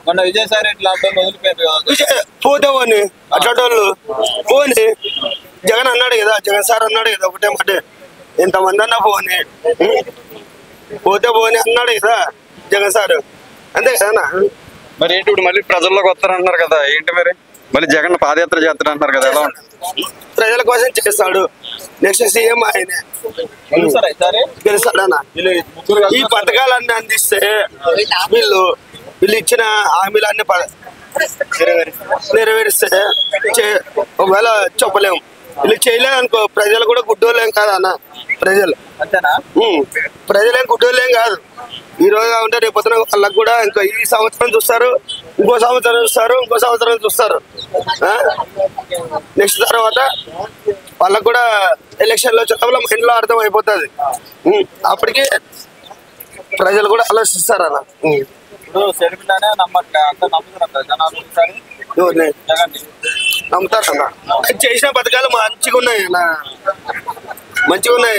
మొన్న విజయసాయి రెడ్డి లాంటి వదిలిపోయారు పోతే పోని అట్లాంటి వాళ్ళు పోని. జగన్ అన్నాడు కదా, జగన్ సార్ అన్నాడు కదా ఒకటే మాట, ఎంతమంది అన్నా పోని, పోతే పోని అన్నాడు కదా జగన్ సార్, అంతే కదా. మరి ఏంటి ఇప్పుడు మళ్ళీ ప్రజల్లోకి వస్తారంటున్నారు కదా, ఏంటి మరి మళ్ళీ జగన్ పాదయాత్ర చేస్తారంటున్నారు కదా, ఎలా ఉంటుంది? ప్రజల కోసం చేస్తాడు, నెక్స్ట్ సీఎం ఆయనే గెలుస్తాడన్న. ఈ పథకాలన్నీ అందిస్తే వీళ్ళు ఇచ్చిన హామీలన్నీ నెరవేరిస్తే ఒకవేళ చెప్పలేము. వీళ్ళు చేయలేదు అనుకో, ప్రజలు కూడా గుడ్డోళ్ళేం కాదు అన్న. ప్రజలేం గుడ్డోళ్ళేం కాదు. ఈ రోజు ఉంటే రేపు పొద్దున వాళ్ళకి కూడా ఇంకా ఈ సంవత్సరం చూస్తారు, ఇంకో సంవత్సరం చూస్తారు, ఇంకో సంవత్సరం చూస్తారు. నెక్స్ట్ తర్వాత వాళ్ళకు కూడా ఎలక్షన్ లో వచ్చేటప్పుడు మైండ్ లో అర్థం అయిపోతుంది. అప్పటికి ప్రజలు కూడా ఆలోచిస్తారు అన్న. నమ్ముతారన్న. చేసిన పథకాలు మంచిగా ఉన్నాయి అన్న, మంచిగా ఉన్నాయి.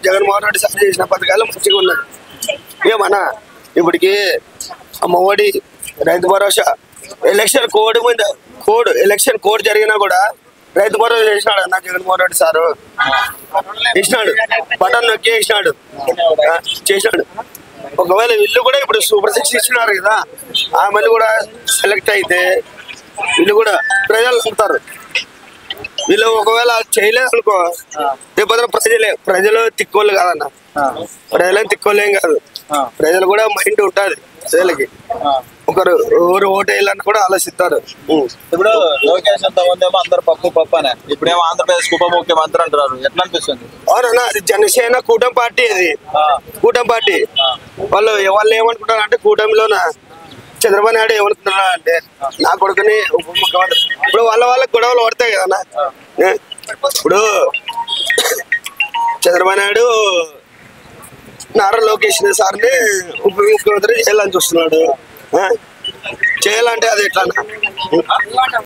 జగన్మోహన్ రెడ్డి సార్ చేసిన పథకాలు మంచిగా ఉన్నాయి. ఏమన్నా ఇప్పటికి అమ్మఒడి, రైతు భరోసా, ఎలక్షన్ కోడ్ జరిగినా కూడా రైతు భరోసా చేసినాడు అన్న జగన్మోహన్ రెడ్డి సారు. ఇచ్చినాడు, బటన్ నొక్కి చేసినాడు. ఒకవేళ వీళ్ళు కూడా ఇప్పుడు సూపర్ 6 ఇచ్చినారు కదా, ఆమెను కూడా సెలెక్ట్ అయితే వీళ్ళు కూడా ప్రజలు నమ్ముతారు. వీళ్ళు ఒకవేళ చేయలేదు అనుకో, రేపు ప్రజలు తిక్కోళ్ళు కాదన్న. ప్రజలేం తిక్కోలేం కాదు. ప్రజలు కూడా మైండ్ ఉంటుంది ప్రజలకి. ఎవరు ఓటు వేయాలని కూడా ఆలోచిస్తారు. ఇప్పుడు లోకేష్ అంతమందేమో అందరు పప్పు అనే, ఇప్పుడేమో ఆంధ్రప్రదేశ్ ఉప ముఖ్యమంత్రి అంటున్నారు, ఎట్లా అనిపిస్తుంది? అవునన్నా, అది జనసేన కూటమి పార్టీ. అది కూటమి పార్టీ. వాళ్ళు ఏమనుకుంటారు అంటే, కూటమిలోన చంద్రబాబు నాయుడు ఏమనుకుంటున్నా అంటే, నా కొడుకుని ఉప ముఖ్యమంత్రి. ఇప్పుడు వాళ్ళకి గొడవలు పడతాయి కదన్నా. ఇప్పుడు చంద్రబాబు నాయుడు నారా లోకేష్ సార్ని ఉప ముఖ్యమంత్రి చేయాలని చూస్తున్నాడు. చేయాలంటే అది ఎట్లా